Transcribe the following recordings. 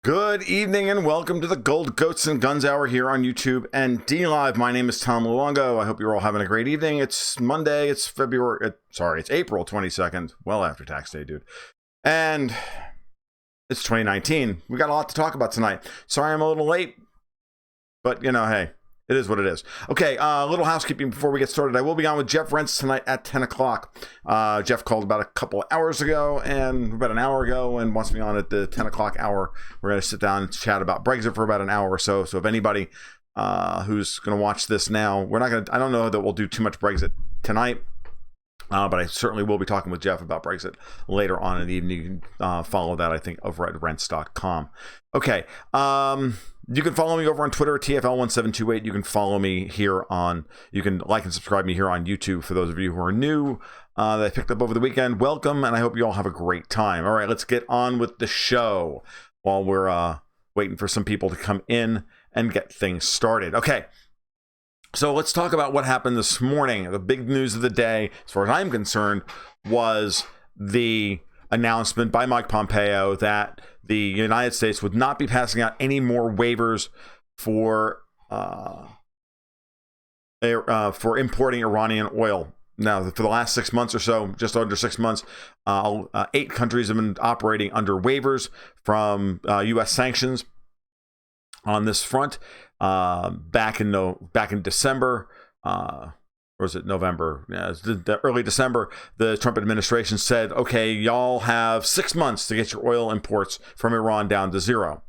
Good evening and welcome to the Gold Goats and Guns Hour here on YouTube and DLive. My name is Tom Luongo. I hope you're all having a great evening. It's Monday. It's it's April 22nd. Well after tax day, dude. And it's 2019. We got a lot to talk about tonight. Sorry I'm a little late, but hey, it is what it is. Okay, a little housekeeping before we get started. I will be on with Jeff Rents tonight at 10 o'clock. Jeff called about about an hour ago, and wants me on at the 10 o'clock hour. We're going to sit down and chat about Brexit for about an hour or so. So if anybody who's going to watch this now, I don't know that we'll do too much Brexit tonight. But I certainly will be talking with Jeff about Brexit later on in the evening. You can follow that, I think, over at rents.com. Okay. You can follow me over on Twitter at TFL1728. You can follow me you can like and subscribe me here on YouTube for those of you who are new that I picked up over the weekend. Welcome, and I hope you all have a great time. All right, let's get on with the show while we're waiting for some people to come in and get things started. Okay. So let's talk about what happened this morning. The big news of the day, as far as I'm concerned, was the announcement by Mike Pompeo that the United States would not be passing out any more waivers for importing Iranian oil. Now, for the last 6 months or so, just under 6 months, 8 countries have been operating under waivers from U.S. sanctions on this front. Back in December, or was it November? Yeah, it was early December. The Trump administration said, "Okay, y'all have 6 months to get your oil imports from Iran down to zero."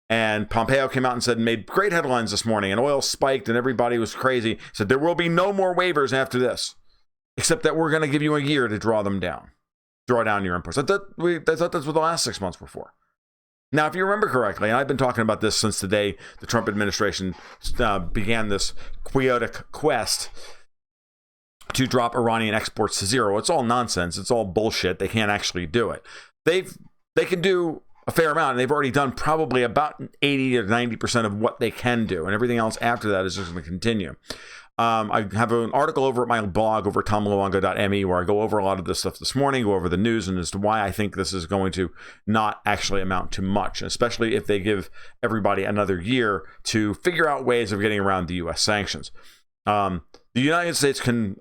And Pompeo came out and made great headlines this morning, and oil spiked, and everybody was crazy. Said there will be no more waivers after this, except that we're going to give you a year to draw down your imports. I thought that's what the last 6 months were for. Now, if you remember correctly, and I've been talking about this since the day the Trump administration began this quixotic quest to drop Iranian exports to zero. It's all nonsense. It's all bullshit. They can't actually do it. They can do a fair amount, and they've already done probably about 80 or 90% of what they can do, and everything else after that is just going to continue. I have an article over at my blog over at tomluongo.me where I go over a lot of this stuff this morning, go over the news, and as to why I think this is going to not actually amount to much, especially if they give everybody another year to figure out ways of getting around the U.S. sanctions. The United States can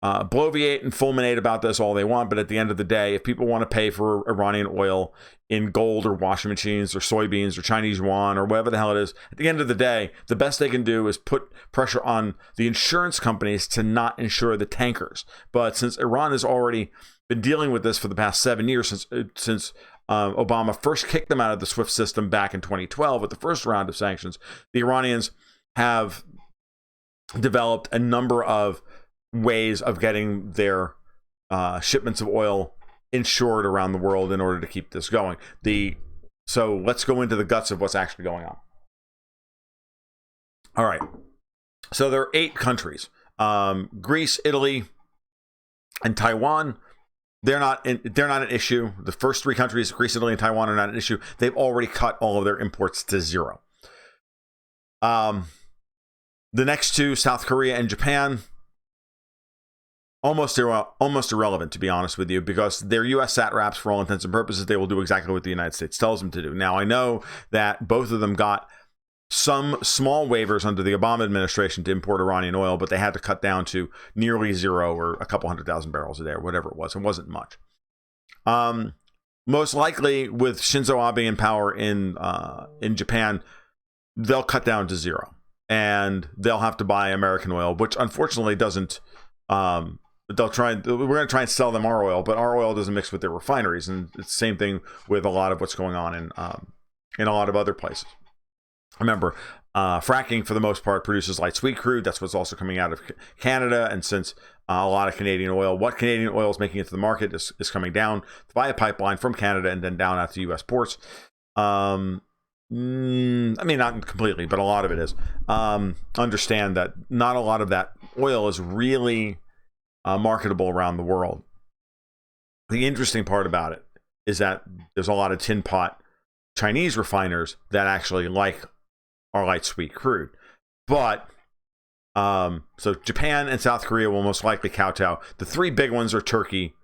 bloviate and fulminate about this all they want, but at the end of the day, if people want to pay for Iranian oil in gold or washing machines or soybeans or Chinese yuan or whatever the hell it is, at the end of the day, the best they can do is put pressure on the insurance companies to not insure the tankers. But since Iran has already been dealing with this for the past 7 years, since Obama first kicked them out of the SWIFT system back in 2012 with the first round of sanctions, the Iranians have developed a number of ways of getting their shipments of oil insured around the world in order to keep this going. So let's go into the guts of what's actually going on. All right. So there are 8 countries: Greece, Italy, and Taiwan. They're not an issue. The first 3 countries, Greece, Italy, and Taiwan, are not an issue. They've already cut all of their imports to zero. The next 2, South Korea and Japan, almost irrelevant, to be honest with you, because they're U.S. satraps for all intents and purposes. They will do exactly what the United States tells them to do. Now, I know that both of them got some small waivers under the Obama administration to import Iranian oil, but they had to cut down to nearly zero or a couple 100,000 barrels a day or whatever it was. It wasn't much. Most likely, with Shinzo Abe in power in Japan, they'll cut down to zero, and they'll have to buy American oil, which unfortunately doesn't. We're going to try and sell them our oil, but our oil doesn't mix with their refineries, and it's the same thing with a lot of what's going on in a lot of other places. Remember, fracking for the most part produces light sweet crude. That's what's also coming out of Canada, and since a lot of Canadian oil, what Canadian oil is making it to the market is coming down via pipeline from Canada and then down out to U.S. ports. I mean, not completely, but a lot of it is. Understand that not a lot of that oil is really marketable around the world. The interesting part about it is that there's a lot of tin pot Chinese refiners that actually like our light sweet crude. But so Japan and South Korea will most likely kowtow. The 3 big ones are Turkey,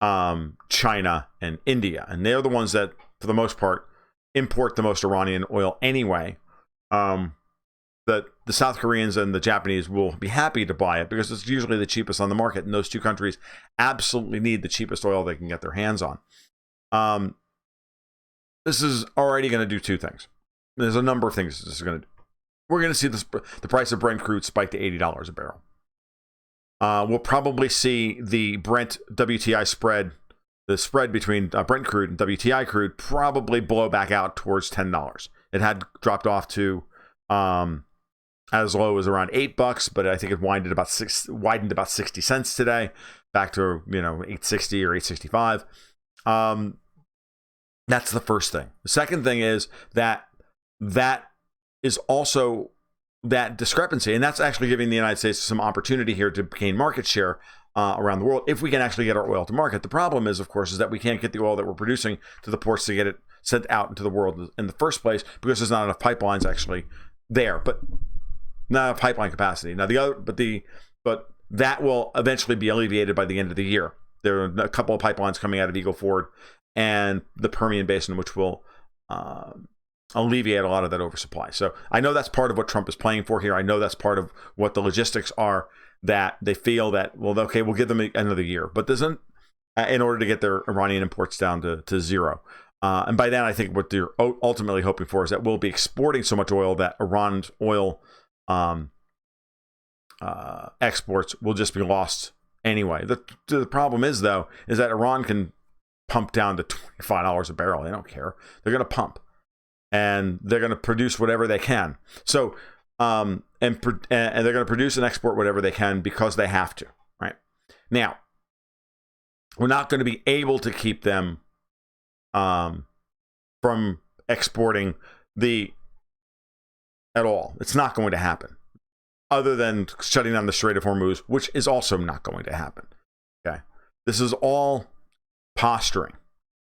China and India. And they're the ones that, for the most part, import the most Iranian oil anyway. That the South Koreans and the Japanese will be happy to buy it because it's usually the cheapest on the market, and those two countries absolutely need the cheapest oil they can get their hands on. This is already going to do two things. There's a number of things this is going to do. We're going to see the price of Brent crude spike to $80 a barrel. We'll probably see the Brent WTI spread, the spread between Brent crude and WTI crude, probably blow back out towards $10. It had dropped off to as low as around $8, but I think it widened about 60 cents today, back to $8.60 or $8.65. That's the first thing. The second thing is that is also that discrepancy, and that's actually giving the United States some opportunity here to gain market share around the world if we can actually get our oil to market. The problem is, of course, is that we can't get the oil that we're producing to the ports to get it sent out into the world in the first place because there's not enough pipelines actually there, but not enough pipeline capacity. Now but that will eventually be alleviated by the end of the year. There are a couple of pipelines coming out of Eagle Ford and the Permian Basin, which will alleviate a lot of that oversupply. So I know that's part of what Trump is playing for here. I know that's part of what the logistics are, that they feel that, well, okay, we'll give them another year, but doesn't in order to get their Iranian imports down to zero. And by then, I think what they're ultimately hoping for is that we'll be exporting so much oil that Iran's oil exports will just be lost anyway. The problem is, though, is that Iran can pump down to $25 a barrel. They don't care. They're going to pump. And they're going to produce whatever they can. So, and they're going to produce and export whatever they can because they have to, right? Now, we're not going to be able to keep them from exporting at all. It's not going to happen, other than shutting down the Strait of Hormuz, which is also not going to happen. Okay, this is all posturing.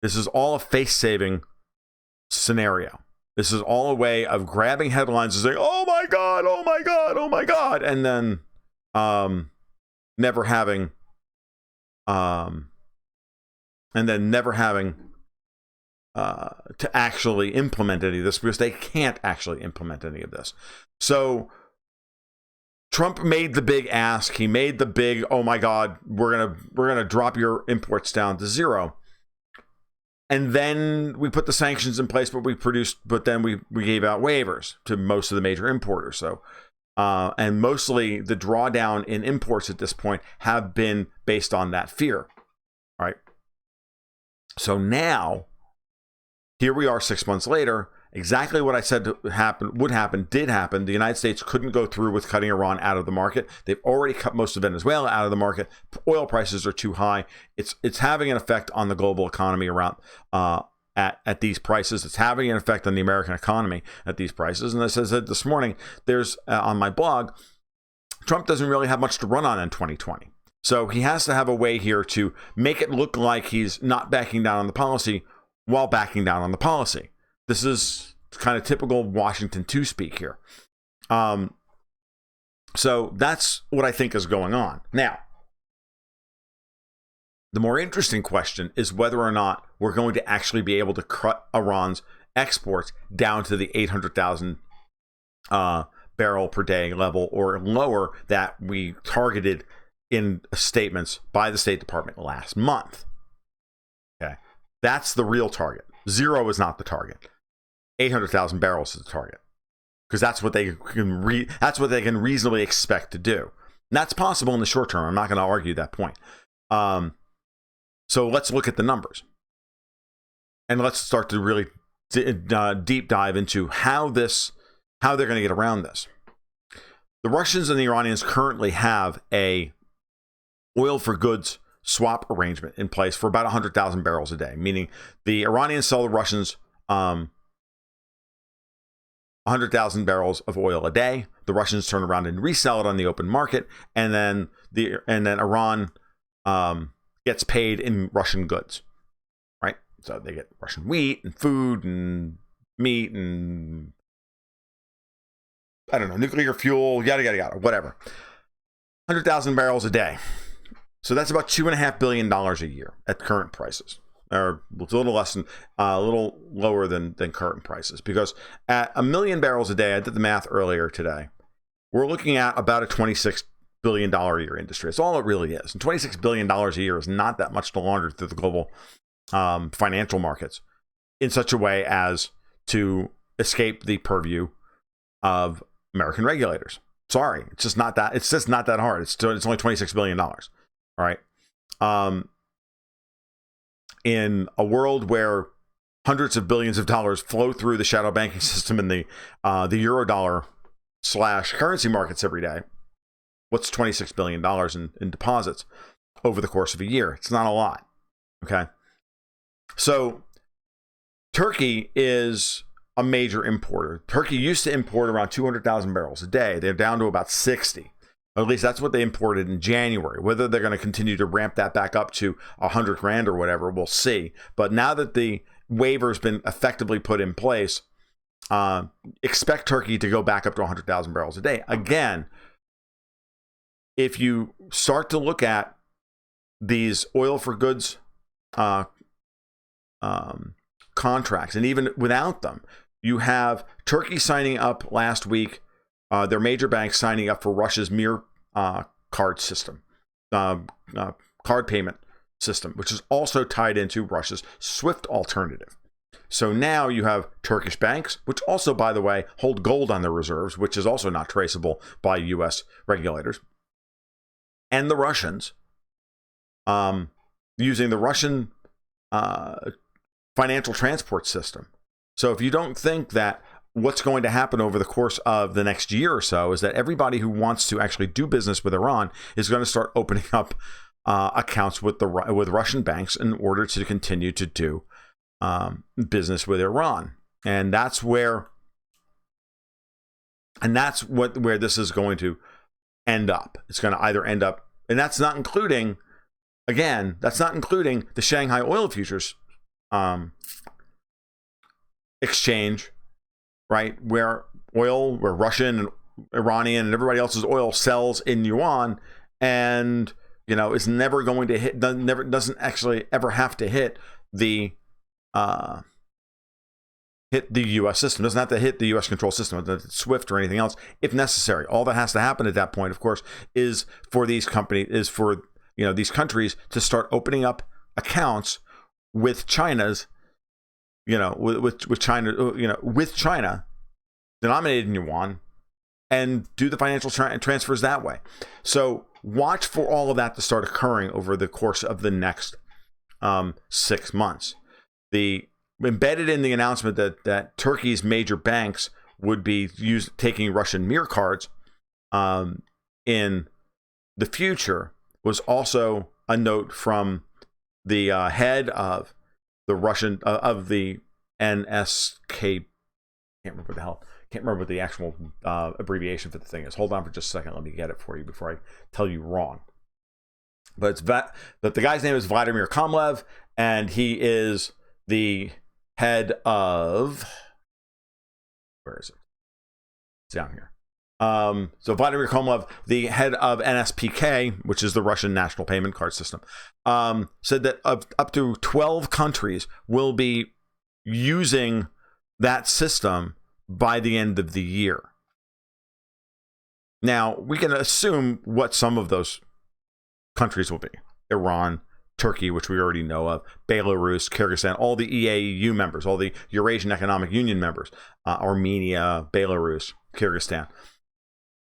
This is all a face-saving scenario. This is all a way of grabbing headlines and saying, "Oh my God, oh my God, oh my God," and then never having to actually implement any of this, because they can't actually implement any of this. So Trump made the big ask. He made the big, "Oh my God, we're gonna drop your imports down to zero." And then we put the sanctions in place, but then we gave out waivers to most of the major importers. So, and mostly the drawdown in imports at this point have been based on that fear, right? So now, here we are 6 months later. Exactly what I said would happen, did happen. The United States couldn't go through with cutting Iran out of the market. They've already cut most of Venezuela out of the market. Oil prices are too high. It's having an effect on the global economy around at these prices. It's having an effect on the American economy at these prices. And as I said this morning, there's on my blog, Trump doesn't really have much to run on in 2020. So he has to have a way here to make it look like he's not backing down on the policy while backing down on the policy. This is kind of typical Washington 2 speak here. So that's what I think is going on. Now, the more interesting question is whether or not we're going to actually be able to cut Iran's exports down to the 800,000 barrel per day level or lower that we targeted in statements by the State Department last month. Okay, that's the real target. Zero is not the target. 800,000 barrels is the target, because that's what they can reasonably expect to do. And that's possible in the short term. I'm not going to argue that point. So let's look at the numbers, and let's start to really deep dive into how they're going to get around this. The Russians and the Iranians currently have a oil for goods swap arrangement in place for about 100,000 barrels a day, meaning the Iranians sell the Russians 100,000 barrels of oil a day. The Russians turn around and resell it on the open market, and then Iran gets paid in Russian goods, right? So they get Russian wheat and food and meat and, I don't know, nuclear fuel, yada yada yada, whatever. 100,000 barrels a day. So that's about $2.5 billion a year at current prices, or it's a little less than, a little lower than current prices, because at 1 million barrels a day, I did the math earlier today, we're looking at about a $26 billion a year industry. That's all it really is. And $26 billion a year is not that much to launder through the global financial markets in such a way as to escape the purview of American regulators. Sorry, it's just not that. It's just not that hard. It's only $26 billion. All right. In a world where hundreds of billions of dollars flow through the shadow banking system in the Eurodollar / currency markets every day, what's $26 billion in deposits over the course of a year? It's not a lot. Okay. So Turkey is a major importer. Turkey used to import around 200,000 barrels a day. They're down to about 60. At least that's what they imported in January. Whether they're going to continue to ramp that back up to 100 grand or whatever, we'll see. But now that the waiver's been effectively put in place, expect Turkey to go back up to 100,000 barrels a day. Again, if you start to look at these oil for goods contracts, and even without them, you have Turkey signing up last week, their major banks signing up for Russia's Mir card system, card payment system, which is also tied into Russia's SWIFT alternative. So now you have Turkish banks, which also, by the way, hold gold on their reserves, which is also not traceable by U.S. regulators, and the Russians using the Russian financial transport system. So if you don't think that what's going to happen over the course of the next year or so is that everybody who wants to actually do business with Iran is going to start opening up accounts with Russian banks in order to continue to do business with Iran, and that's where this is going to end up. It's going to either end up, and that's not including the Shanghai oil futures exchange, right? Where Russian and Iranian and everybody else's oil sells in yuan, and is never going to hit, doesn't actually ever have to hit the U.S. system. Doesn't have to hit the U.S. control system, SWIFT or anything else, if necessary. All that has to happen at that point, of course, is for these countries to start opening up accounts with China's, with China denominated in yuan, and do the financial transfers that way. So watch for all of that to start occurring over the course of the next 6 months. Embedded in the announcement that Turkey's major banks would be taking Russian Mir cards in the future was also a note from the head of the Russian of the NSK. Can't remember what the actual abbreviation for the thing is. Hold on for just a second. Let me get it for you before I tell you wrong. But the guy's name is Vladimir Komlev, and he is the head of, where is it? It's down here. So Vladimir Komlev, the head of NSPK, which is the Russian national payment card system, said that up to 12 countries will be using that system by the end of the year. Now, we can assume what some of those countries will be. Iran, Turkey, which we already know of, Belarus, Kyrgyzstan, all the EAU members, all the Eurasian Economic Union members, Armenia, Belarus, Kyrgyzstan.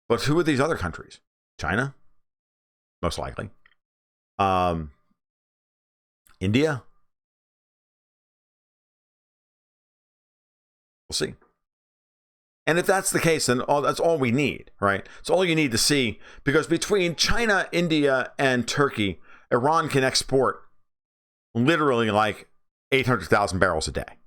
But who are these other countries? China? Most likely. India? We'll see. And if that's the case, then that's all we need, right? It's all you need to see, because between China, India, and Turkey, Iran can export literally like 800,000 barrels a day.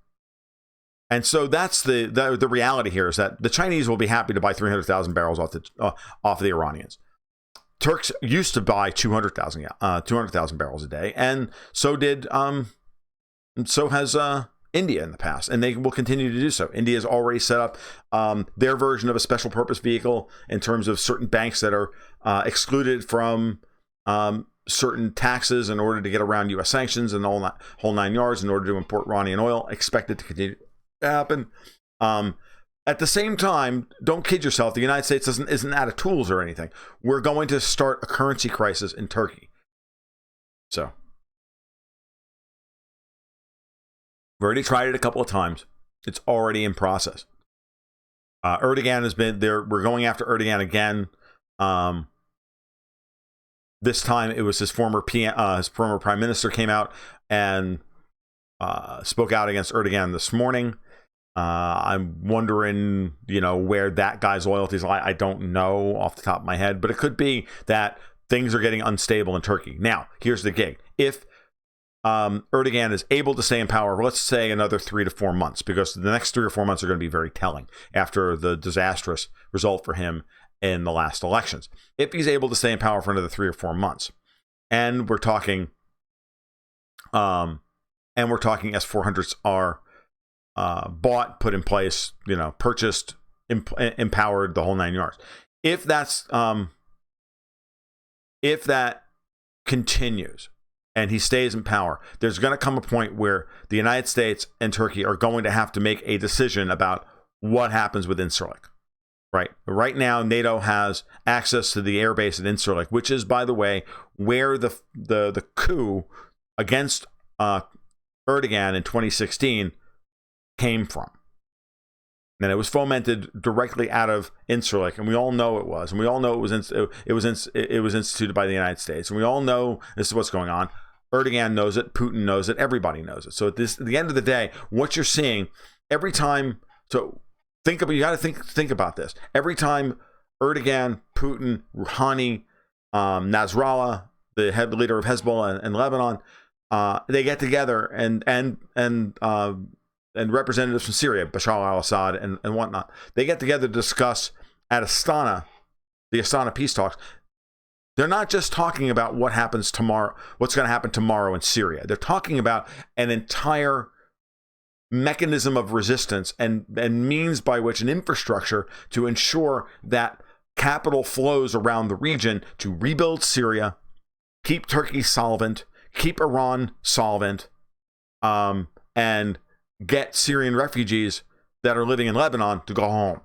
And so that's the reality here, is that the Chinese will be happy to buy 300,000 barrels off the Iranians. Turks used to buy 200,000 barrels a day, and so has India in the past, and they will continue to do so. India has already set up their version of a special purpose vehicle in terms of certain banks that are excluded from certain taxes in order to get around U.S. sanctions and the whole 9 yards in order to import Iranian oil. Expected to continue to happen. At the same time, don't kid yourself. The United States isn't out of tools or anything. We're going to start a currency crisis in Turkey. So we've already tried it a couple of times. It's already in process. Erdogan has been there. We're going after Erdogan again. This time it was his former prime minister came out and spoke out against Erdogan this morning. I'm wondering, where that guy's loyalties lie. I don't know off the top of my head, but it could be that things are getting unstable in Turkey. Now, here's the gig. If Erdogan is able to stay in power, let's say another 3 to 4 months, because the next 3 or 4 months are going to be very telling after the disastrous result for him in the last elections. If he's able to stay in power for another 3 or 4 months, and we're talking S-400s are bought, put in place, purchased, empowered, the whole 9 yards. If that continues and he stays in power, there's going to come a point where the United States and Turkey are going to have to make a decision about what happens with Incirlik. Right now, NATO has access to the airbase at Incirlik, which is, by the way, where the coup against Erdogan in 2016 came from. And it was fomented directly out of Incirlik, and we all know it was. And we all know it was instituted by the United States. And we all know this is what's going on. Erdogan knows it. Putin knows it. Everybody knows it. So at the end of the day, what you're seeing every time. So you got to think about this. Every time Erdogan, Putin, Rouhani, Nasrallah, the head leader of Hezbollah in Lebanon, they get together and representatives from Syria, Bashar al-Assad and whatnot, they get together to discuss at Astana, the Astana peace talks. They're not just talking about what happens tomorrow, what's going to happen tomorrow in Syria. They're talking about an entire mechanism of resistance and means by which an infrastructure to ensure that capital flows around the region to rebuild Syria, keep Turkey solvent, keep Iran solvent, and get Syrian refugees that are living in Lebanon to go home.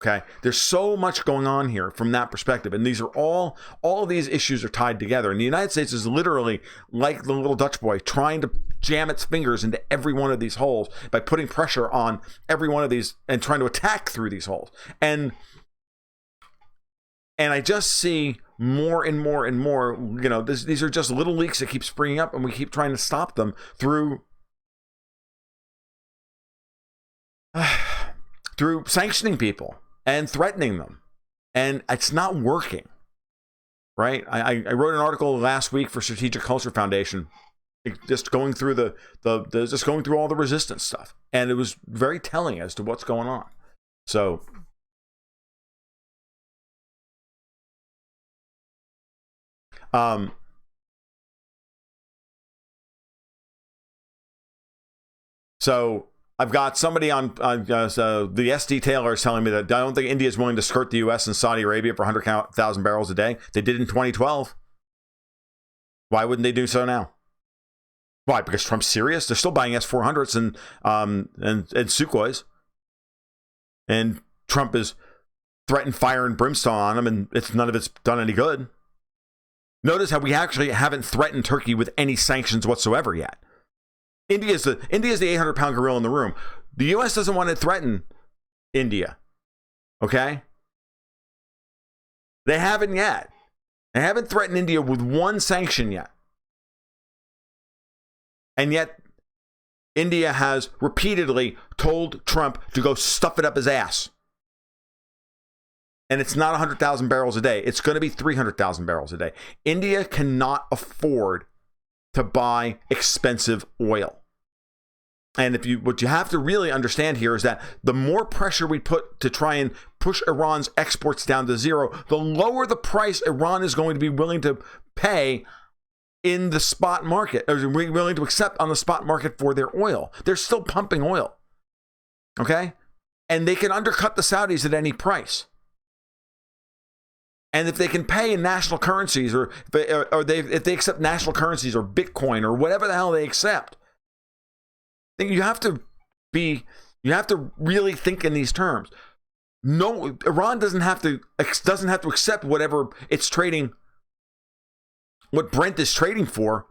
Okay, there's so much going on here from that perspective, and these are all of these issues are tied together. And the United States is literally like the little Dutch boy trying to jam its fingers into every one of these holes by putting pressure on every one of these and trying to attack through these holes. And I just see more and more and more. These are just little leaks that keep springing up, and we keep trying to stop them through sanctioning people and threatening them, and it's not working. Right? I wrote an article last week for Strategic Culture Foundation, just going through just going through all the resistance stuff, and it was very telling as to what's going on. So I've got somebody on the SD Taylor is telling me that I don't think India is willing to skirt the U.S. and Saudi Arabia for 100,000 barrels a day. They did in 2012. Why wouldn't they do so now? Why? Because Trump's serious? They're still buying S-400s and Sukhois. And Trump has threatened fire and brimstone on them, and none of it's done any good. Notice how we actually haven't threatened Turkey with any sanctions whatsoever yet. India's the 800-pound gorilla in the room. The U.S. doesn't want to threaten India. Okay? They haven't yet. They haven't threatened India with one sanction yet. And yet, India has repeatedly told Trump to go stuff it up his ass. And it's not 100,000 barrels a day. It's going to be 300,000 barrels a day. India cannot afford to buy expensive oil. And what you have to really understand here is that the more pressure we put to try and push Iran's exports down to zero, the lower the price Iran is going to be willing to pay in the spot market, or willing to accept on the spot market for their oil. They're still pumping oil. Okay? And they can undercut the Saudis at any price. And if they can pay in national currencies, or if they accept national currencies or Bitcoin or whatever the hell they accept, then you have to really think in these terms. No, Iran doesn't have to accept whatever it's trading, what Brent is trading for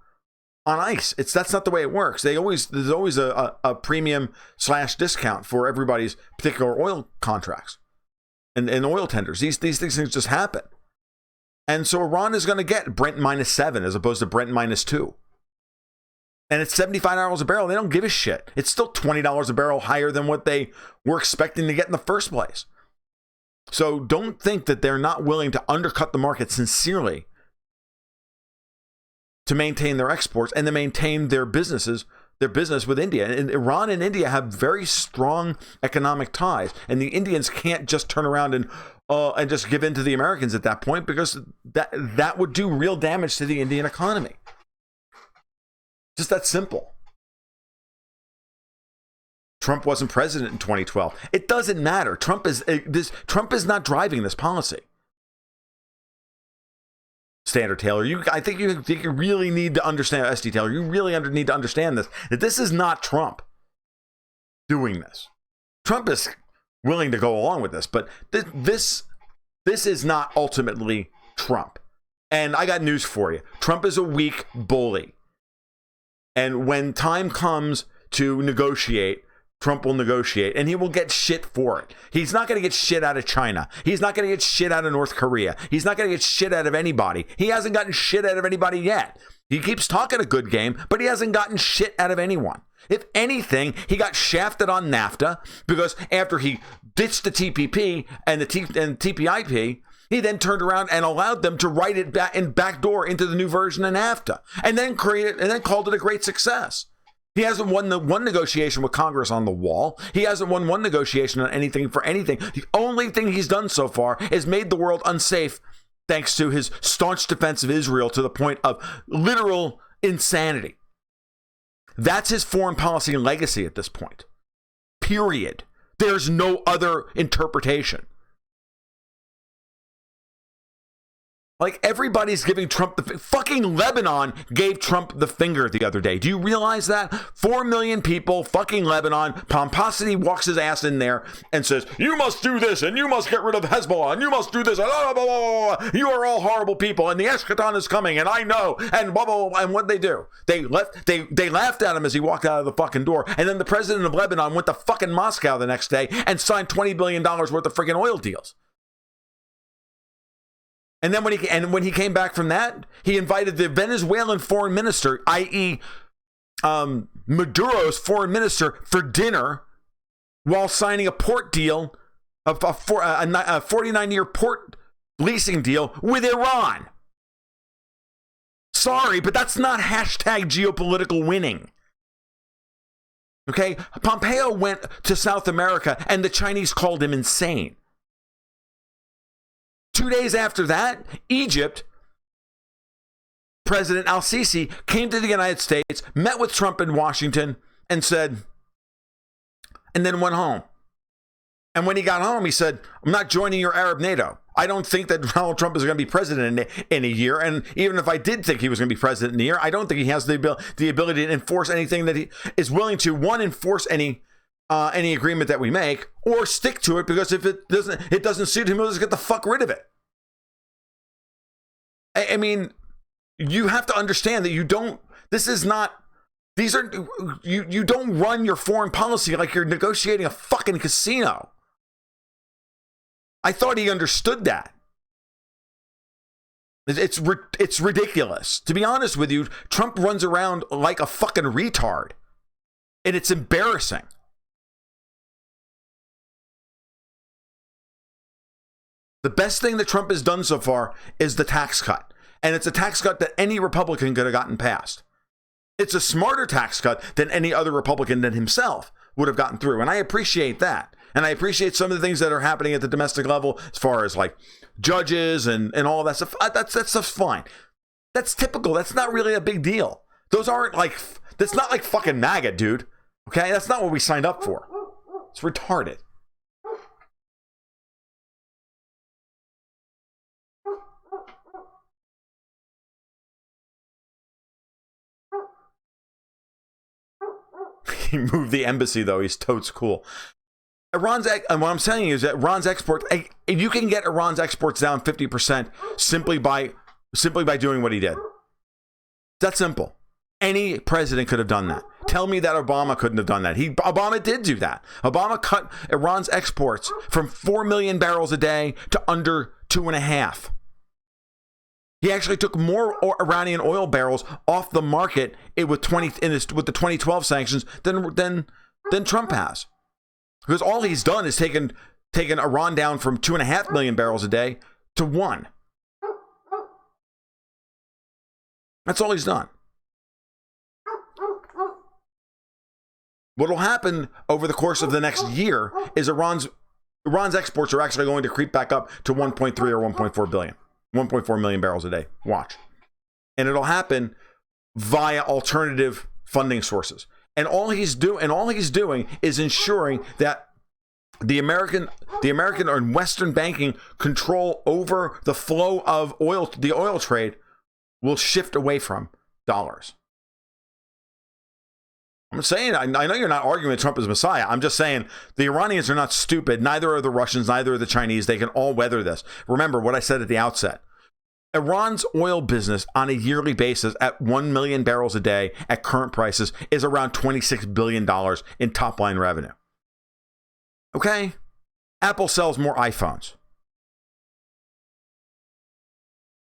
on ICE. That's not the way it works. There's always a premium / discount for everybody's particular oil contracts and oil tenders. These things just happen. And so Iran is going to get Brent -7 as opposed to Brent -2. And it's $75 a barrel. They don't give a shit. It's still $20 a barrel higher than what they were expecting to get in the first place. So don't think that they're not willing to undercut the market sincerely to maintain their exports and to maintain their business with India. And Iran and India have very strong economic ties, and the Indians can't just turn around and just give in to the Americans at that point, because that would do real damage to the Indian economy. Just that simple. Trump wasn't president in 2012. It doesn't matter. Trump is not driving this policy. Standard Taylor, I think you really need to understand, SD Taylor, you really need to understand this, that this is not Trump doing this. Trump is willing to go along with this, but this is not ultimately Trump. And I got news for you. Trump is a weak bully. And when time comes to negotiate, Trump will negotiate, and he will get shit for it. He's not going to get shit out of China. He's not going to get shit out of North Korea. He's not going to get shit out of anybody. He hasn't gotten shit out of anybody yet. He keeps talking a good game, but he hasn't gotten shit out of anyone. If anything, he got shafted on NAFTA, because after he ditched the TPP and the TPIP, he then turned around and allowed them to write it backdoor into the new version of NAFTA, and then called it a great success. He hasn't won one negotiation with Congress on the wall. He hasn't won one negotiation on anything for anything. The only thing he's done so far is made the world unsafe, thanks to his staunch defense of Israel to the point of literal insanity. That's his foreign policy legacy at this point. Period. There's no other interpretation. Like, everybody's giving Trump fucking Lebanon gave Trump the finger the other day. Do you realize that? 4 million people, fucking Lebanon. Pomposity walks his ass in there and says, you must do this, and you must get rid of Hezbollah, and you must do this, and blah, blah, blah, blah. You are all horrible people, and the Eschaton is coming, and I know, and blah, blah, blah. And what'd they do? They laughed at him as he walked out of the fucking door, and then the president of Lebanon went to fucking Moscow the next day and signed $20 billion worth of freaking oil deals. And then when he came back from that, he invited the Venezuelan foreign minister, i.e. Maduro's foreign minister, for dinner while signing a port deal, a 49-year port leasing deal with Iran. Sorry, but that's not hashtag geopolitical winning. Okay? Pompeo went to South America and the Chinese called him insane. 2 days after that, Egypt, President al-Sisi came to the United States, met with Trump in Washington, and then went home. And when he got home, he said, I'm not joining your Arab NATO. I don't think that Donald Trump is going to be president in a year. And even if I did think he was going to be president in a year, I don't think he has the ability to enforce anything that he is willing to, enforce any agreement that we make, or stick to it, because if it doesn't suit him, he'll just get the fuck rid of it. I mean, you have to understand that you don't run your foreign policy like you're negotiating a fucking casino. I thought he understood that. It's ridiculous. To be honest with you, Trump runs around like a fucking retard, and it's embarrassing. The best thing that Trump has done so far is the tax cut. And it's a tax cut that any Republican could have gotten passed. It's a smarter tax cut than any other Republican than himself would have gotten through. And I appreciate that. And I appreciate some of the things that are happening at the domestic level as far as like judges and all that stuff. That stuff's fine. That's typical. That's not really a big deal. That's not like fucking MAGA, dude. Okay? That's not what we signed up for. It's retarded. he moved the embassy, though. He's totes cool. And what I'm saying is that Iran's exports, you can get Iran's exports down 50% simply by doing what he did. That's simple. Any president could have done that. Tell me that Obama couldn't have done that. Obama did do that. Obama cut Iran's exports from 4 million barrels a day to under 2.5. He actually took more Iranian oil barrels off the market with the 2012 sanctions than Trump has. Because all he's done is taken Iran down from 2.5 million barrels a day to 1. That's all he's done. What will happen over the course of the next year is Iran's exports are actually going to creep back up to 1.3 or 1.4 million barrels a day. Watch. And it'll happen via alternative funding sources. And all he's doing is ensuring that the American or Western banking control over the flow of oil, the oil trade, will shift away from dollars. I'm saying, I know you're not arguing that Trump is Messiah. I'm just saying the Iranians are not stupid. Neither are the Russians. Neither are the Chinese. They can all weather this. Remember what I said at the outset. Iran's oil business on a yearly basis at 1 million barrels a day at current prices is around $26 billion in top line revenue. Okay? Apple sells more iPhones.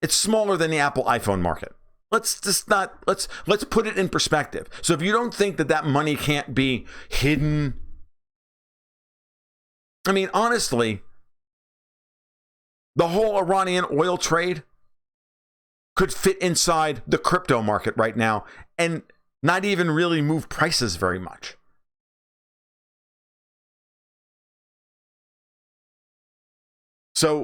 It's smaller than the Apple iPhone market. Let's put it in perspective. So if you don't think that money can't be hidden, I mean, honestly, the whole Iranian oil trade could fit inside the crypto market right now and not even really move prices very much. So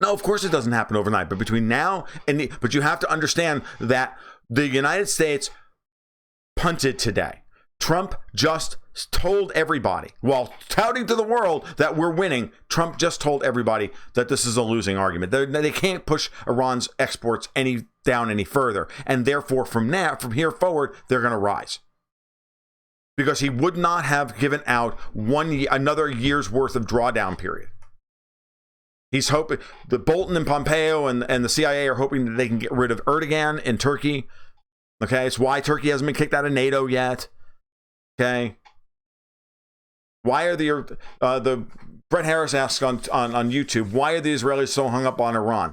no, of course it doesn't happen overnight, but between now and but you have to understand that the United States punted today. Trump just told everybody, while touting to the world that we're winning, Trump just told everybody that this is a losing argument. They can't push Iran's exports down any further. And therefore, from here forward, they're going to rise. Because he would not have given out another year's worth of drawdown period. He's hoping, the Bolton and Pompeo and the CIA are hoping that they can get rid of Erdogan in Turkey. Okay, it's why Turkey hasn't been kicked out of NATO yet. Okay. Why are the Brett Harris asks on YouTube, why are the Israelis so hung up on Iran?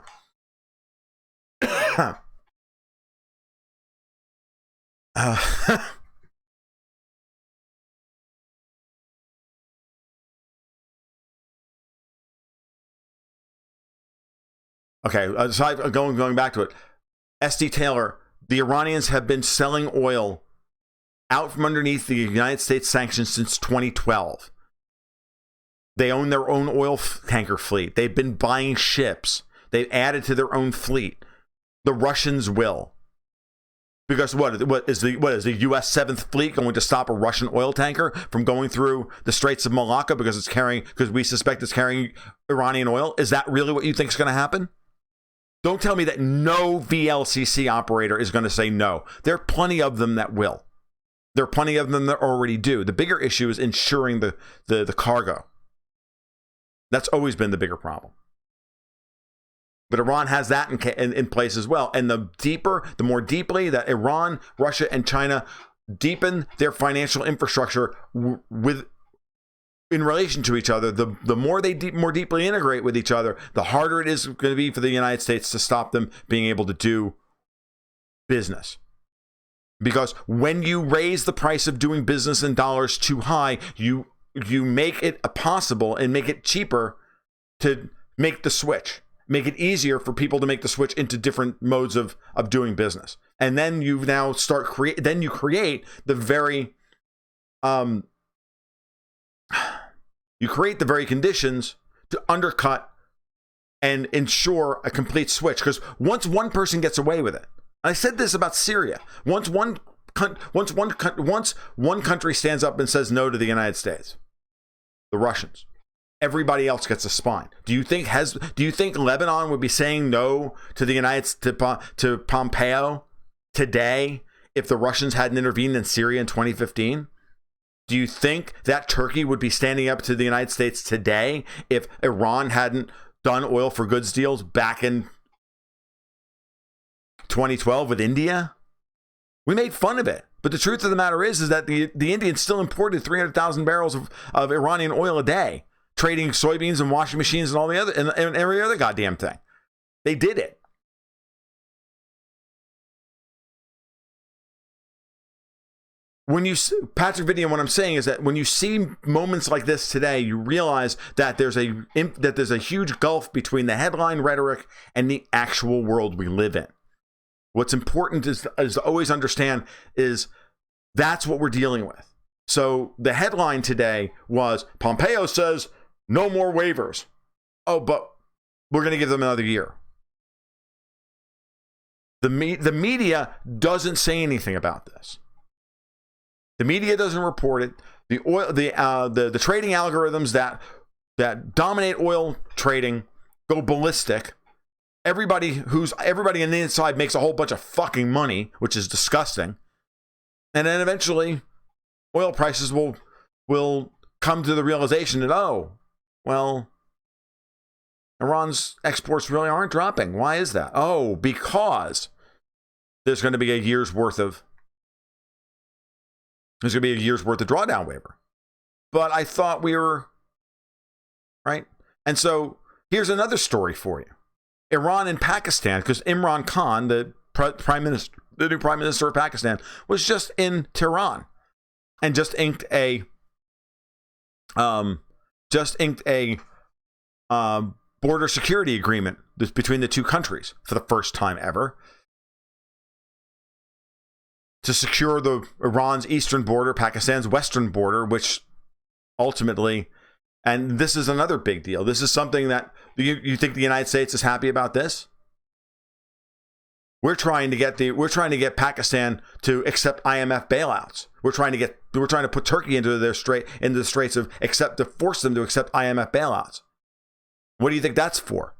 Okay, so going back to it. SD Taylor, the Iranians have been selling oil out from underneath the United States sanctions since 2012. They own their own oil tanker fleet. They've been buying ships. They've added to their own fleet. The Russians will. Because what is the U.S. 7th Fleet going to stop a Russian oil tanker from going through the Straits of Malacca because we suspect it's carrying Iranian oil? Is that really what you think is going to happen? Don't tell me that no VLCC operator is going to say no. There are plenty of them that will. There are plenty of them that already do. The bigger issue is ensuring the cargo. That's always been the bigger problem. But Iran has that in place as well. And the more deeply that Iran, Russia, and China deepen their financial infrastructure in relation to each other, the more they more deeply integrate with each other, the harder it is going to be for the United States to stop them being able to do business. Because when you raise the price of doing business in dollars too high, you make it possible and make it cheaper to make the switch. Make it easier for people to make the switch into different modes of doing business. And then you now create the very you create the very conditions to undercut and ensure a complete switch. Because once one person gets away with it, I said this about Syria. Once one country stands up and says no to the United States, the Russians, everybody else gets a spine. Do you think Lebanon would be saying no to the to Pompeo today if the Russians hadn't intervened in Syria in 2015? Do you think that Turkey would be standing up to the United States today if Iran hadn't done oil for goods deals back in 2012 with India? We made fun of it. But the truth of the matter is that the Indians still imported 300,000 barrels of Iranian oil a day, trading soybeans and washing machines and all the other and every other goddamn thing. They did it. When you, Patrick Vidian, what I'm saying is that when you see moments like this today, you realize that there's a huge gulf between the headline rhetoric and the actual world we live in. What's important is to always understand is that's what we're dealing with. So the headline today was Pompeo says no more waivers. Oh, but we're going to give them another year. The media doesn't say anything about this. The media doesn't report it. The trading algorithms that dominate oil trading go ballistic. Everybody on the inside makes a whole bunch of fucking money, which is disgusting. And then eventually oil prices will come to the realization that, oh, well, Iran's exports really aren't dropping. Why is that? Oh, because there's going to be a year's worth of drawdown waiver. But I thought we were right. And so here's another story for you. Iran and Pakistan, because Imran Khan, the new prime minister of Pakistan, was just in Tehran and just inked a border security agreement between the two countries for the first time ever to secure Iran's eastern border, Pakistan's western border, which ultimately, and this is another big deal. This is something that you think the United States is happy about this? We're trying to get Pakistan to accept IMF bailouts. We're trying to put Turkey into the straits of to force them to accept IMF bailouts. What do you think that's for?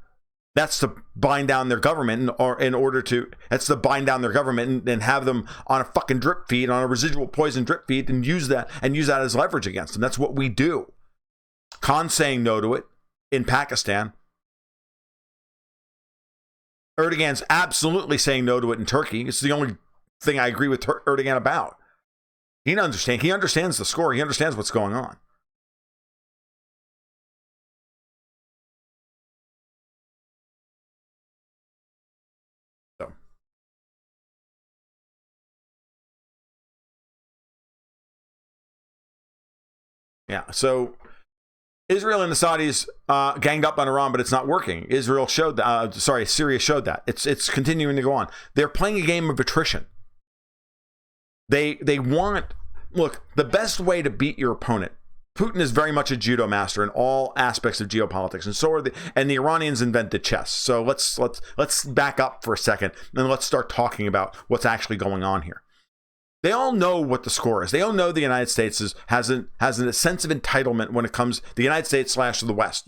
That's to bind down their government, that's to bind down their government and have them on a fucking drip feed, on a residual poison drip feed, and use that as leverage against them. That's what we do. Khan saying no to it in Pakistan. Erdogan's absolutely saying no to it in Turkey. It's the only thing I agree with Erdogan about. He understands the score. He understands what's going on. So. Yeah, so Israel and the Saudis ganged up on Iran, but it's not working. Syria showed that. It's continuing to go on. They're playing a game of attrition. They want, look, the best way to beat your opponent. Putin is very much a judo master in all aspects of geopolitics, and the Iranians invented chess. So let's back up for a second and let's start talking about what's actually going on here. They all know what the score is. They all know the United States has a sense of entitlement when it comes the United States / the West,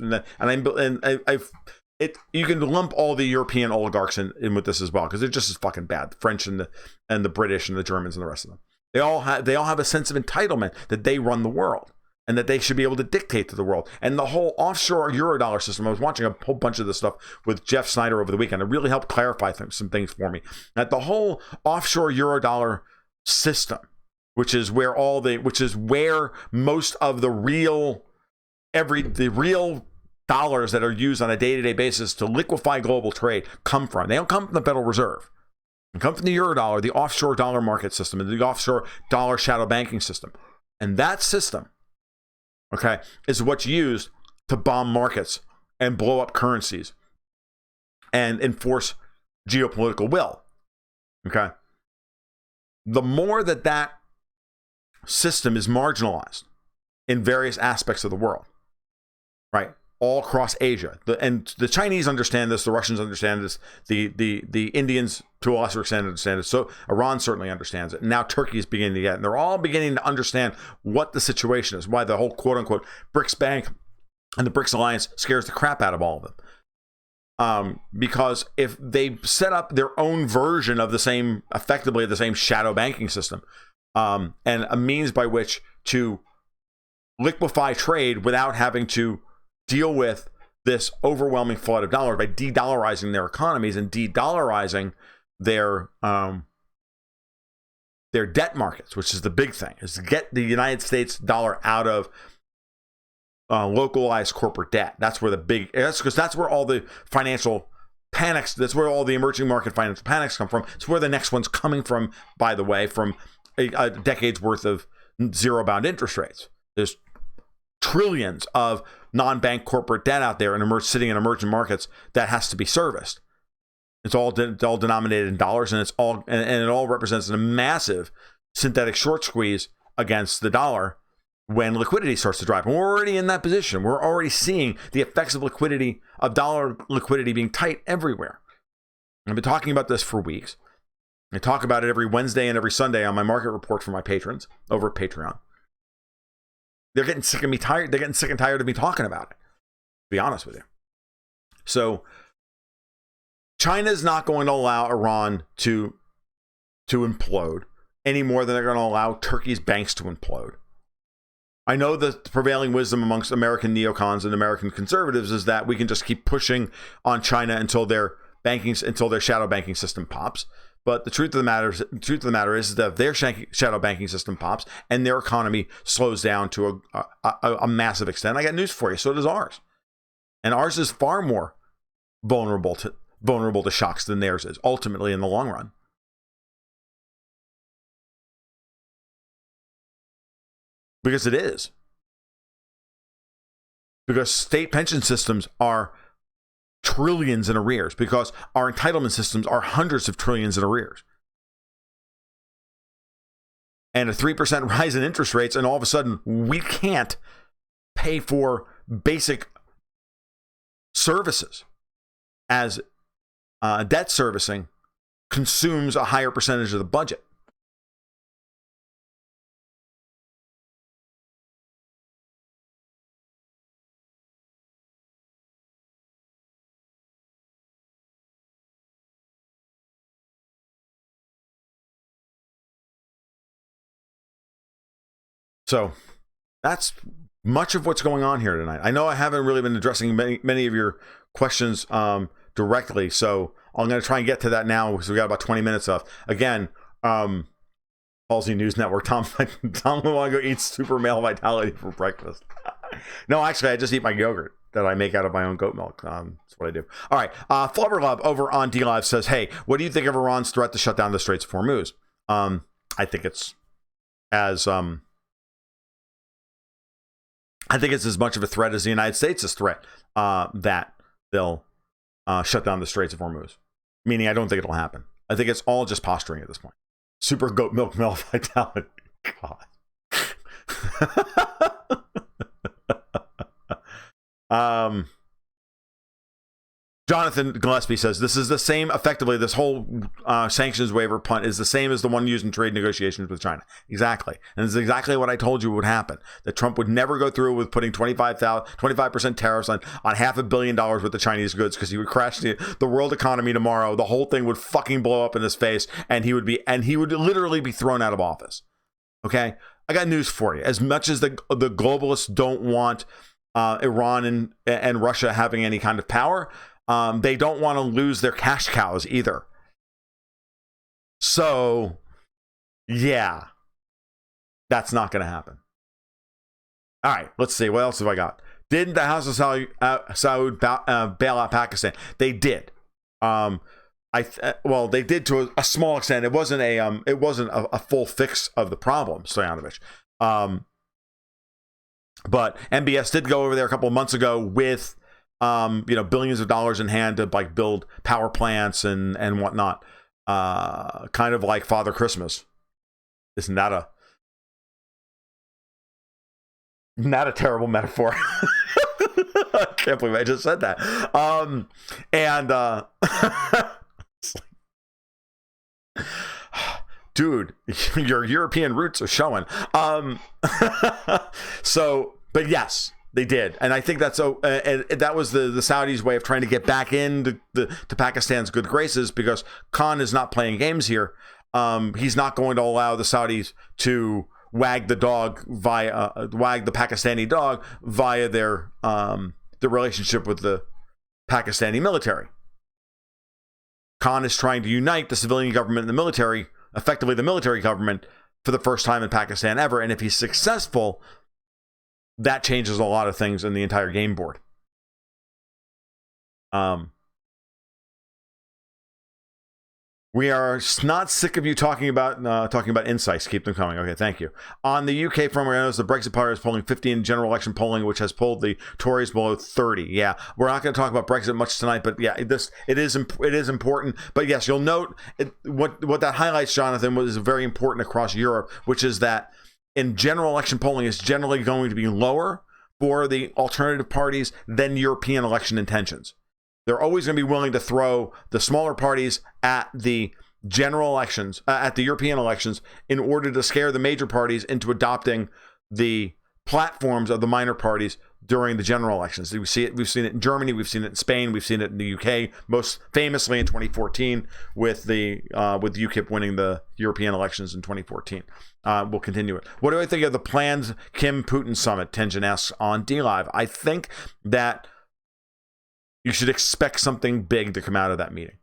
you can lump all the European oligarchs in with this as well because they're just as fucking bad. The French and the British and the Germans and the rest of them. They all have a sense of entitlement that they run the world and that they should be able to dictate to the world. And the whole offshore Eurodollar system. I was watching a whole bunch of this stuff with Jeff Snyder over the weekend. It really helped clarify some things for me. That the whole offshore Eurodollar system, which is where most of the real dollars that are used on a day-to-day basis to liquefy global trade come from. They don't come from the Federal Reserve. They come from the Eurodollar, the offshore dollar market system, and the offshore dollar shadow banking system. And that system, okay, is what's used to bomb markets and blow up currencies and enforce geopolitical will. Okay. The more that system is marginalized in various aspects of the world, right, all across Asia, and the Chinese understand this, the Russians understand this, the Indians to a lesser extent understand it. So Iran certainly understands it. And now Turkey is beginning to get it. And they're all beginning to understand what the situation is, why the whole quote unquote BRICS Bank and the BRICS Alliance scares the crap out of all of them. Because if they set up their own version of effectively the same shadow banking system, and a means by which to liquefy trade without having to deal with this overwhelming flood of dollars by de-dollarizing their economies and de-dollarizing their debt markets, which is the big thing, is to get the United States dollar out of localized corporate debt. That's where that's where all the financial panics, that's where all the emerging market financial panics come from. It's where the next one's coming from, by the way, from a decade's worth of zero bound interest rates. There's trillions of non-bank corporate debt out there and sitting in emerging markets that has to be serviced. It's all denominated in dollars, and it all represents a massive synthetic short squeeze against the dollar when liquidity starts to drop. And we're already in that position. We're already seeing the effects of dollar liquidity being tight everywhere. I've been talking about this for weeks. I talk about it every Wednesday and every Sunday on my market report for my patrons over at Patreon. They're getting sick of me tired. They're getting sick and tired of me talking about it, to be honest with you. So China is not going to allow Iran to implode any more than they're going to allow Turkey's banks to implode. I know the prevailing wisdom amongst American neocons and American conservatives is that we can just keep pushing on China until their shadow banking system pops. But the truth of the matter is that if their shadow banking system pops and their economy slows down to a massive extent, I got news for you. So does ours, and ours is far more vulnerable to shocks than theirs is ultimately in the long run. Because it is. Because state pension systems are trillions in arrears, because our entitlement systems are hundreds of trillions in arrears. And a 3% rise in interest rates, and all of a sudden we can't pay for basic services as debt servicing consumes a higher percentage of the budget. So that's much of what's going on here tonight. I know I haven't really been addressing many of your questions directly, so I'm going to try and get to that now because we got about 20 minutes left. Again, Halsey News Network, Tom want to go eat super male vitality for breakfast. No, actually, I just eat my yogurt that I make out of my own goat milk. That's what I do. All right. Flubber Love over on DLive says, hey, what do you think of Iran's threat to shut down the Straits of Hormuz? I think it's as much of a threat as the United States' threat that they'll shut down the Straits of Hormuz. Meaning, I don't think it'll happen. I think it's all just posturing at this point. Super goat milk male vitality. God. Jonathan Gillespie says, this is the same, effectively, this whole sanctions waiver punt is the same as the one used in trade negotiations with China. Exactly. And it's exactly what I told you would happen. That Trump would never go through with putting 25% tariffs on $500 million worth of Chinese goods because he would crash the world economy tomorrow. The whole thing would fucking blow up in his face and he would literally be thrown out of office. Okay? I got news for you. As much as the globalists don't want Iran and Russia having any kind of power, they don't want to lose their cash cows either. So, yeah, that's not going to happen. All right, let's see. What else have I got? Did the House of Saud bail out Pakistan? They did. They did to a small extent. It wasn't a full fix of the problem, Stoyanovich. But MBS did go over there a couple of months ago with billions of dollars in hand to like build power plants and whatnot, kind of like Father Christmas. Isn't that a terrible metaphor? I can't believe I just said that. Dude, your European roots are showing. But yes, They did, and I think that's that was the Saudis' way of trying to get back into to Pakistan's good graces, because Khan is not playing games here. He's not going to allow the Saudis to wag the Pakistani dog via their the relationship with the Pakistani military. Khan is trying to unite the civilian government and the military, effectively the military government, for the first time in Pakistan ever. And if he's successful, that changes a lot of things in the entire game board. We are not sick of you talking about insights. Keep them coming. Okay, thank you. On the UK front, we notice the Brexit party is polling 50 in general election polling, which has pulled the Tories below 30. Yeah, we're not going to talk about Brexit much tonight, but yeah, it is important. But yes, you'll note what that highlights, Jonathan, was very important across Europe, which is that in general election polling is generally going to be lower for the alternative parties than European election intentions. They're always going to be willing to throw the smaller parties at the general elections, at the European elections, in order to scare the major parties into adopting the platforms of the minor parties during the general elections. We've seen it in Germany, we've seen it in Spain, we've seen it in the UK, most famously in 2014 with UKIP winning the European elections in 2014. We'll continue it. What do I think of the planned Kim-Putin summit? Tenjin asks on DLive. I think that you should expect something big to come out of that meeting.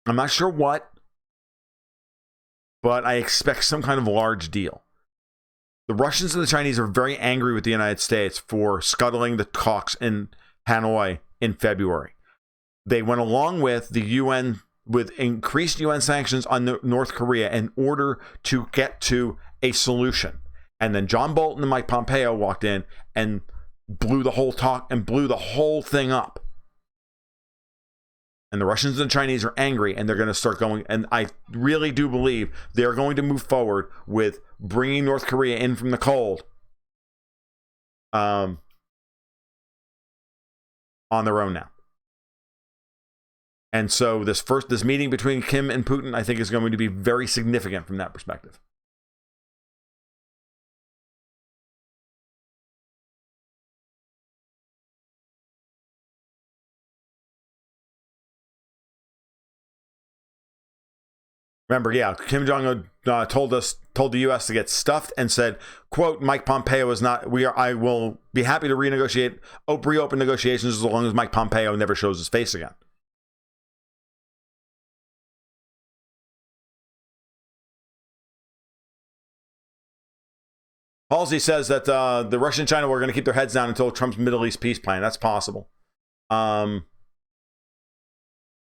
I'm not sure what, but I expect some kind of large deal. The Russians and the Chinese are very angry with the United States for scuttling the talks in Hanoi in February. They went along with the UN, with increased UN sanctions on North Korea in order to get to a solution. And then John Bolton and Mike Pompeo walked in and blew the whole thing up. And the Russians and the Chinese are angry, and they're going to start going, and I really do believe they're going to move forward with bringing North Korea in from the cold on their own now. And so this meeting between Kim and Putin, I think, is going to be very significant from that perspective. Remember, yeah, Kim Jong-un told the U.S. to get stuffed and said, quote, Mike Pompeo is not, I will be happy to reopen negotiations as long as Mike Pompeo never shows his face again. Halsey says that the Russia and China were going to keep their heads down until Trump's Middle East peace plan. That's possible. When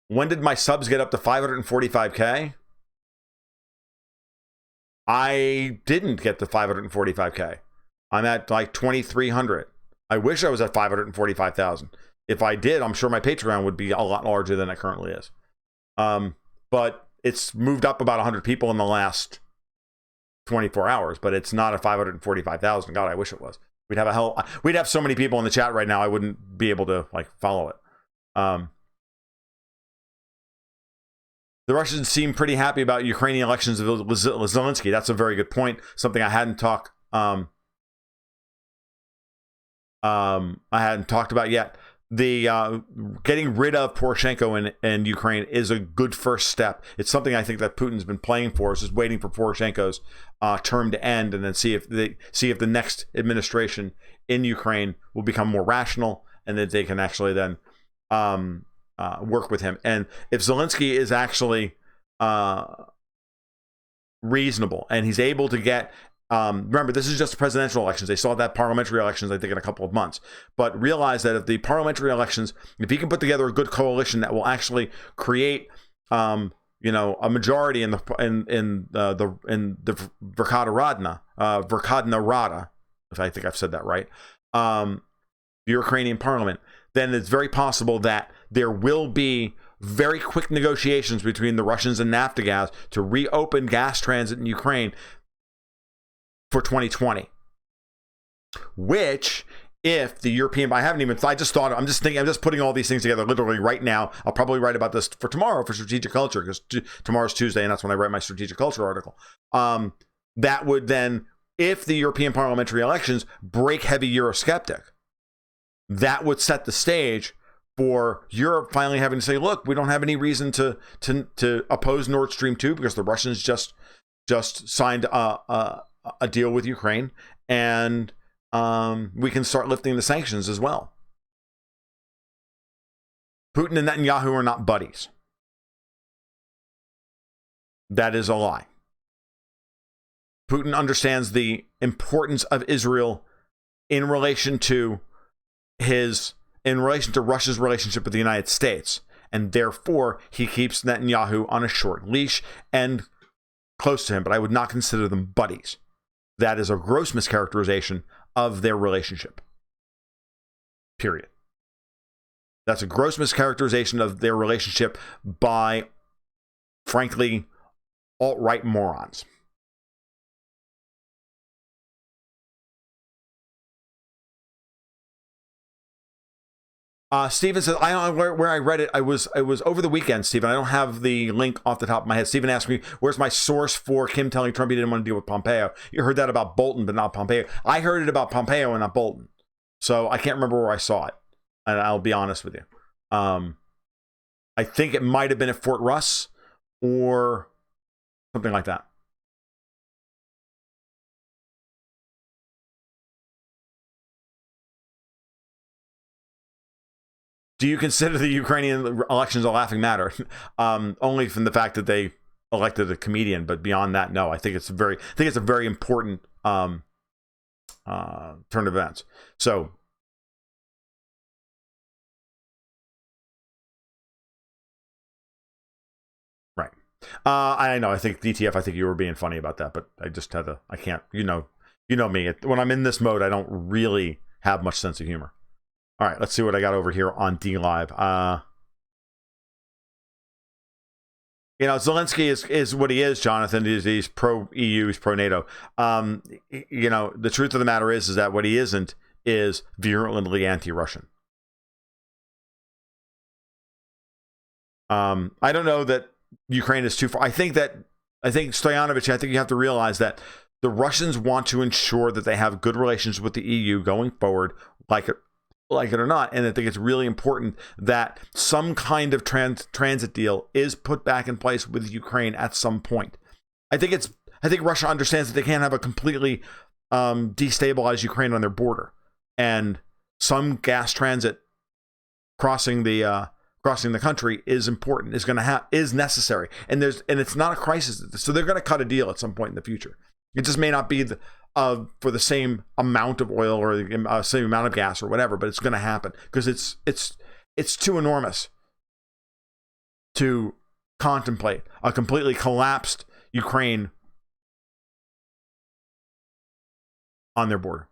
did my subs get up to 545K? I didn't get to 545K. I'm at like 2,300. I wish I was at 545,000. If I did, I'm sure my Patreon would be a lot larger than it currently is. But it's moved up about 100 people in the last 24 hours, but it's not at 545,000. God, I wish it was. We'd have so many people in the chat right now, I wouldn't be able to follow it. The Russians seem pretty happy about Ukrainian elections of Zelensky. That's a very good point. Something I hadn't talked about yet. The getting rid of Poroshenko in Ukraine is a good first step. It's something I think that Putin's been playing for, is just waiting for Poroshenko's term to end, and then see if the next administration in Ukraine will become more rational, and that they can actually then work with him. And if Zelensky is actually reasonable and he's able to get, remember, this is just presidential elections. They saw that parliamentary elections, I think, in a couple of months. But realize that if the parliamentary elections, if he can put together a good coalition that will actually create, a majority in the Verkhovna Rada, if I think I've said that right, the Ukrainian parliament, then it's very possible that there will be very quick negotiations between the Russians and Naftogaz to reopen gas transit in Ukraine for 2020. Which, if the European, I'm just putting all these things together literally right now. I'll probably write about this for tomorrow for Strategic Culture, because tomorrow's Tuesday, and that's when I write my Strategic Culture article. That would then if the European parliamentary elections break heavy Eurosceptic, that would set the stage for Europe finally having to say, look, we don't have any reason to oppose Nord Stream 2 because the Russians just signed a deal with Ukraine, and we can start lifting the sanctions as well. Putin and Netanyahu are not buddies. That is a lie. Putin understands the importance of Israel in relation to Russia's relationship with the United States, and therefore he keeps Netanyahu on a short leash and close to him, but I would not consider them buddies. That is a gross mischaracterization of their relationship. Period. That's a gross mischaracterization of their relationship by, frankly, alt-right morons. Steven says, I don't know where I read it. It was over the weekend, Steven. I don't have the link off the top of my head. Steven asked me, where's my source for Kim telling Trump he didn't want to deal with Pompeo? You heard that about Bolton, but not Pompeo. I heard it about Pompeo and not Bolton. So I can't remember where I saw it. And I'll be honest with you. I think it might have been at Fort Russ or something like that. Do you consider the Ukrainian elections a laughing matter? Only from the fact that they elected a comedian, but beyond that, no. I think it's a very important turn of events. So, right. I know. I think DTF. I think you were being funny about that, but I just had to. I can't. You know me. When I'm in this mode, I don't really have much sense of humor. All right, let's see what I got over here on DLive. Zelensky is what he is, Jonathan. He's pro-EU, he's pro-NATO. The truth of the matter is that what he isn't is virulently anti-Russian. I don't know that Ukraine is too far. I think Stoyanovich, I think you have to realize that the Russians want to ensure that they have good relations with the EU going forward, like it or not. And I think it's really important that some kind of transit deal is put back in place with Ukraine at some point. I think Russia understands that they can't have a completely destabilized Ukraine on their border, and some gas transit crossing the country is important, is necessary, and it's not a crisis, so they're going to cut a deal at some point in the future. It just may not be for the same amount of oil or the same amount of gas or whatever, but it's going to happen because it's too enormous to contemplate a completely collapsed Ukraine on their border.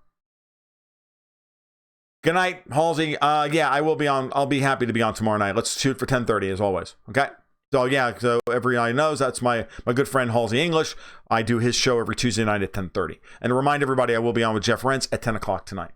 Good night, Halsey. Yeah, I will be on. I'll be happy to be on tomorrow night. Let's shoot for 10:30 as always. Okay. So yeah, so everybody knows that's my good friend Halsey English. I do his show every Tuesday night at 10:30. And to remind everybody, I will be on with Jeff Rentz at 10 o'clock tonight.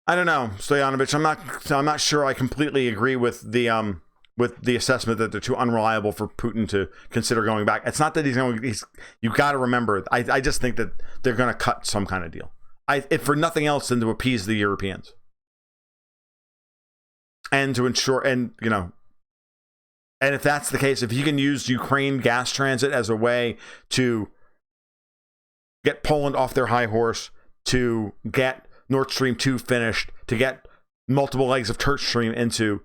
I don't know, Stoyanovich. I'm not sure I completely agree with the assessment that they're too unreliable for Putin to consider going back. It's not that you got to remember. I just think that they're going to cut some kind of deal. If for nothing else than to appease the Europeans and to ensure, and if that's the case, if you can use Ukraine gas transit as a way to get Poland off their high horse, to get Nord Stream 2 finished, to get multiple legs of Turk Stream into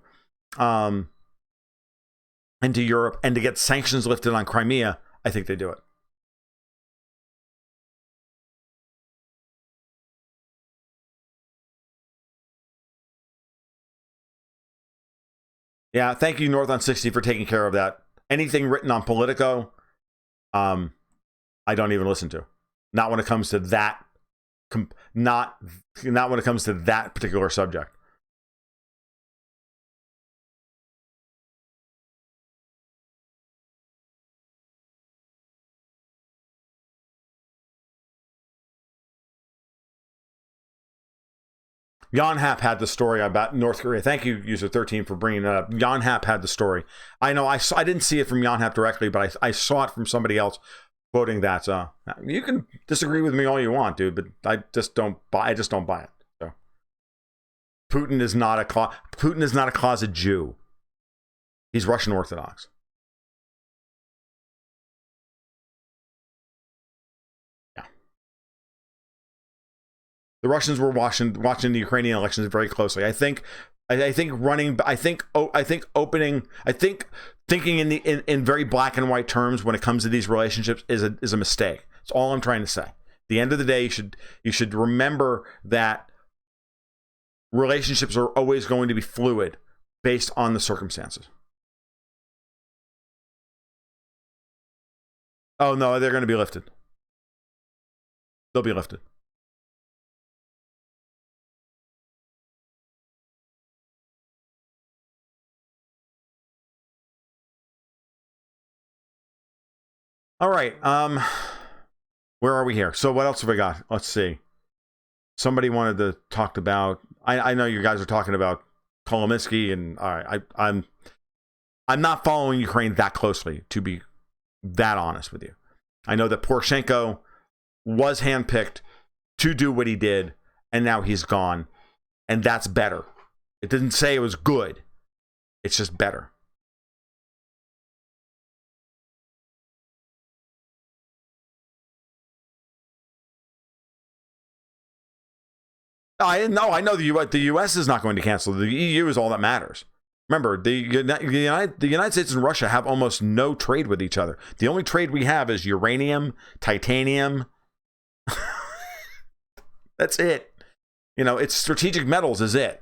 Europe, and to get sanctions lifted on Crimea, I think they do it. Yeah, thank you, North on 60, for taking care of that. Anything written on Politico, I don't even listen to. Not when it comes to that. Not when it comes to that particular subject. Jan Hap had the story about North Korea. Thank you, user 13, for bringing that up. Jan Hap had the story. I know I didn't see it from Jan Hap directly, but I saw it from somebody else quoting that. You can disagree with me all you want, dude, but I just don't buy it. So Putin is not a closet Jew. He's Russian Orthodox. The Russians were watching the Ukrainian elections very closely. I think thinking in very black and white terms when it comes to these relationships is a mistake. That's all I'm trying to say. At the end of the day, you should remember that relationships are always going to be fluid based on the circumstances. Oh no, they're going to be lifted. They'll be lifted. All right. Where are we here? So what else have we got? Let's see. Somebody wanted to talk about. I know you guys are talking about Kolominsky, and all right, I'm not following Ukraine that closely, to be that honest with you. I know that Poroshenko was handpicked to do what he did, and now he's gone, and that's better. It didn't say it was good. It's just better. I know the U.S. is not going to cancel. The EU is all that matters. Remember, the United States and Russia have almost no trade with each other. The only trade we have is uranium, titanium. That's it. It's strategic metals is it.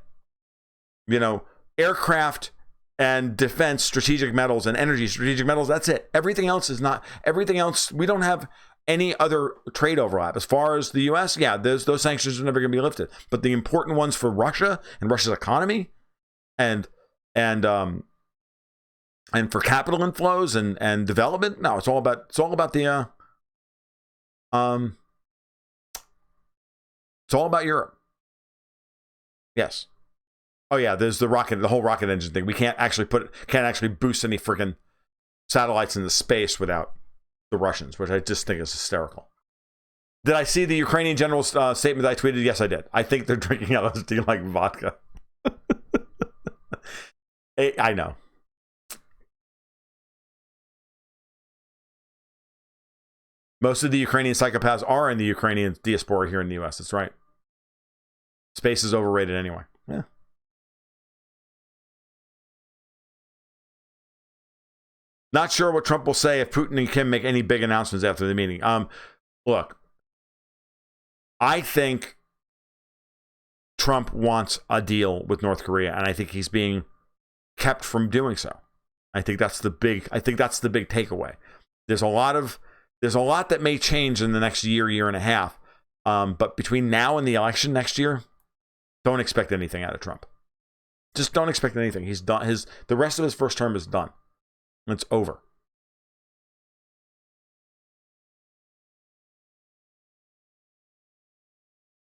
Aircraft and defense strategic metals and energy strategic metals, that's it. Everything else is not. Everything else, we don't have any other trade overlap. As far as the U.S., yeah, those sanctions are never going to be lifted. But the important ones for Russia and Russia's economy and for capital inflows and development, no, it's all about the it's all about Europe. Yes. Oh yeah, there's the whole rocket engine thing. We can't actually boost any freaking satellites into space without the Russians, which I just think is hysterical. Did I see the Ukrainian general's statement that I tweeted? Yes, I did. I think they're drinking LSD like vodka. I know. Most of the Ukrainian psychopaths are in the Ukrainian diaspora here in the U.S. That's right. Space is overrated anyway. Yeah. Not sure what Trump will say if Putin and Kim make any big announcements after the meeting. Look, I think Trump wants a deal with North Korea, and I think he's being kept from doing so. I think that's the big takeaway. There's a lot that may change in the next year and a half. But between now and the election next year, don't expect anything out of Trump. Just don't expect anything. He's done. The rest of his first term is done. It's over.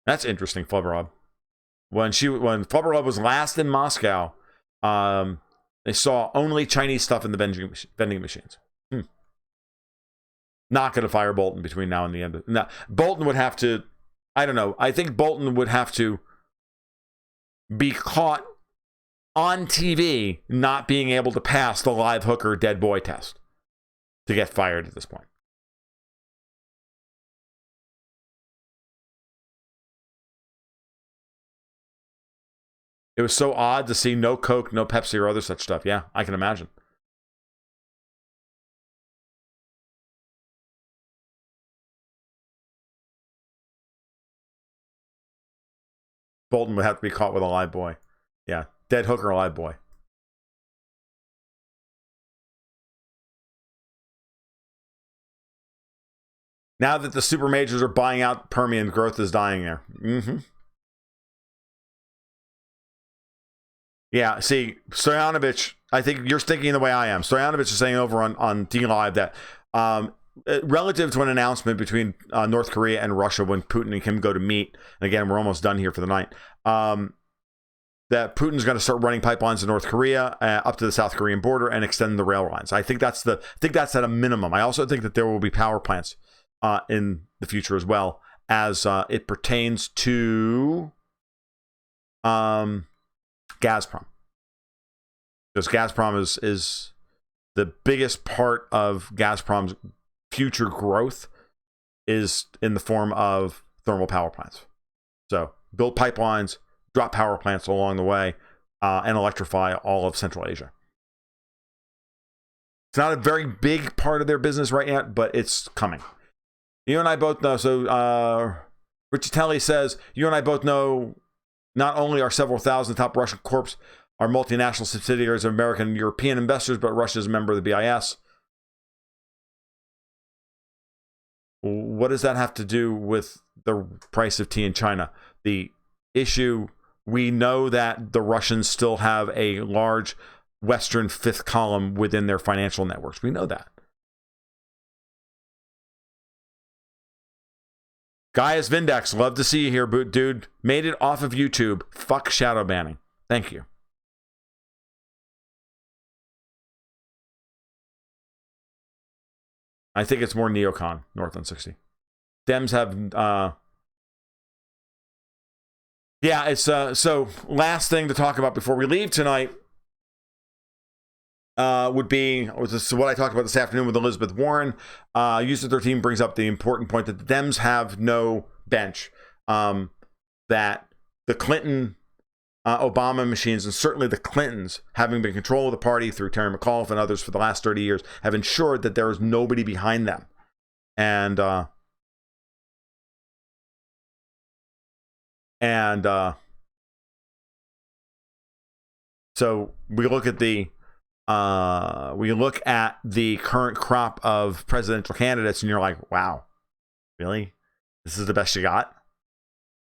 That's interesting, Flubberlub. When Flubberlub was last in Moscow, they saw only Chinese stuff in the vending machines. Not going to fire Bolton between now and the end. No, Bolton would have to. I don't know. I think Bolton would have to be caught on TV not being able to pass the live hooker dead boy test to get fired at this point. It was so odd to see no Coke, no Pepsi, or other such stuff. Yeah, I can imagine. Bolton would have to be caught with a live boy. Yeah, dead hooker, live boy. Now that the super majors are buying out Permian, growth is dying there. Yeah, see, Stoyanovich, I think you're thinking the way I am. Stoyanovich is saying over on DLive that relative to an announcement between North Korea and Russia when Putin and Kim go to meet, and again, we're almost done here for the night, that Putin's going to start running pipelines to North Korea up to the South Korean border and extend the rail lines. I think that's at a minimum. I also think that there will be power plants in the future as well as it pertains to Gazprom. Because Gazprom is the biggest part of Gazprom's future growth is in the form of thermal power plants. So build pipelines, drop power plants along the way, and electrify all of Central Asia. It's not a very big part of their business right yet, but it's coming. You and I both know. So Richatelli says, you and I both know not only are several thousand top Russian corps are multinational subsidiaries of American and European investors, but Russia is a member of the BIS. What does that have to do with the price of tea in China? The issue, we know that the Russians still have a large Western fifth column within their financial networks. We know that. Gaius Vindex, love to see you here, dude. Made it off of YouTube. Fuck shadow banning. Thank you. I think it's more neocon, North on 60. Dems have, yeah, it's, so last thing to talk about before we leave tonight would be what I talked about this afternoon with Elizabeth Warren. User 13 brings up the important point that the Dems have no bench, that the Clinton, Obama machines, and certainly the Clintons, having been control of the party through Terry McAuliffe and others for the last 30 years, have ensured that there is nobody behind them. And so we look at the current crop of presidential candidates, and you're like, wow, really? This is the best you got?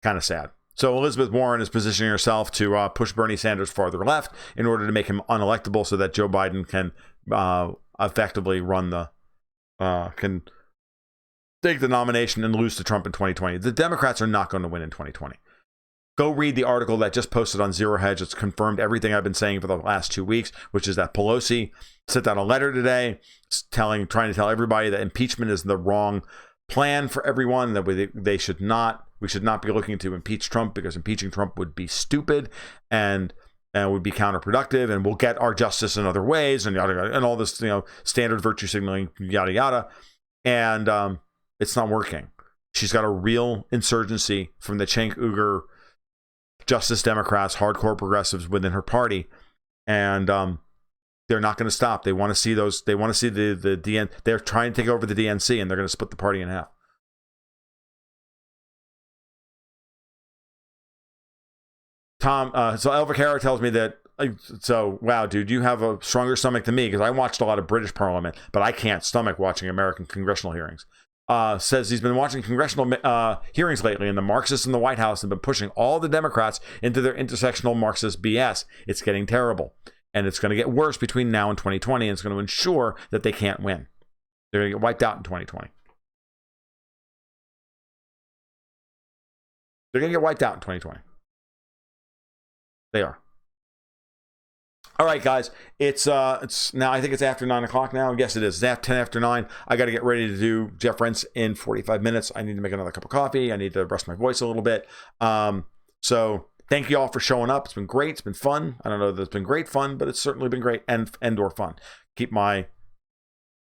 Kind of sad. So Elizabeth Warren is positioning herself to push Bernie Sanders farther left in order to make him unelectable so that Joe Biden can effectively can take the nomination and lose to Trump in 2020. The Democrats are not going to win in 2020. Go read the article that just posted on Zero Hedge. It's confirmed everything I've been saying for the last 2 weeks, which is that Pelosi sent out a letter today trying to tell everybody that impeachment is the wrong plan for everyone, that we should not be looking to impeach Trump because impeaching Trump would be stupid and would be counterproductive, and we'll get our justice in other ways, and yada, yada, and all this, standard virtue signaling, yada yada, and it's not working. She's got a real insurgency from the Cenk Uyghur Justice Democrats, hardcore progressives within her party, and they're not going to stop. They want to see those. They want to see the DN. They're trying to take over the DNC, and they're going to split the party in half. Tom, so El Vaquero tells me that. So wow, dude, you have a stronger stomach than me because I watched a lot of British Parliament, but I can't stomach watching American congressional hearings. Says he's been watching congressional hearings lately, and the Marxists in the White House have been pushing all the Democrats into their intersectional Marxist BS. It's getting terrible. And it's going to get worse between now and 2020, and it's going to ensure that they can't win. They're going to get wiped out in 2020. They're going to get wiped out in 2020. They are. All right, guys. It's now, I think it's after 9 o'clock now. Yes, it is. It's after 10 after 9. I got to get ready to do Jeff Rentz in 45 minutes. I need to make another cup of coffee. I need to rest my voice a little bit. So thank you all for showing up. It's been great. It's been fun. I don't know that it's been great fun, but it's certainly been great and or fun.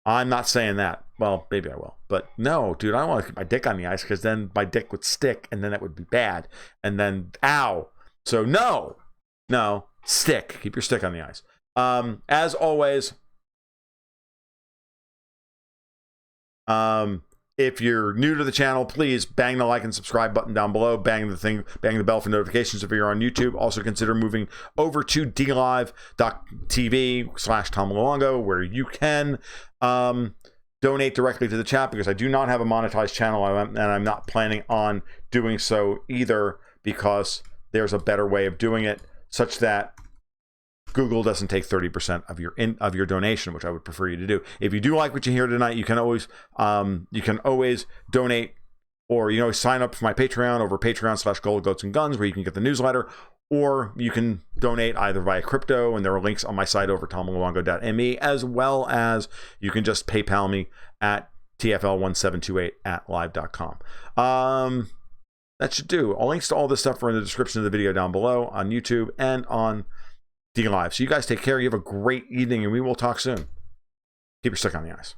I'm not saying that. Well, maybe I will. But no, dude, I don't want to keep my dick on the ice because then my dick would stick and then that would be bad. And then, ow. So no, stick. Keep your stick on the ice. As always, if you're new to the channel, please bang the like and subscribe button down below. Bang the bell for notifications if you're on YouTube. Also consider moving over to dlive.tv/Tom Luongo, where you can donate directly to the chat because I do not have a monetized channel, and I'm not planning on doing so either, because there's a better way of doing it such that Google doesn't take 30% of your donation, which I would prefer you to do. If you do like what you hear tonight, you can always donate, or sign up for my Patreon over patreon.com/goldgoatsandguns, where you can get the newsletter, or you can donate either via crypto, and there are links on my site over tomluongo.me, as well as you can just PayPal me at tfl1728@live.com. That should do. All links to all this stuff are in the description of the video down below on YouTube and on DLive. So you guys take care. You have a great evening, and we will talk soon. Keep your stick on the ice.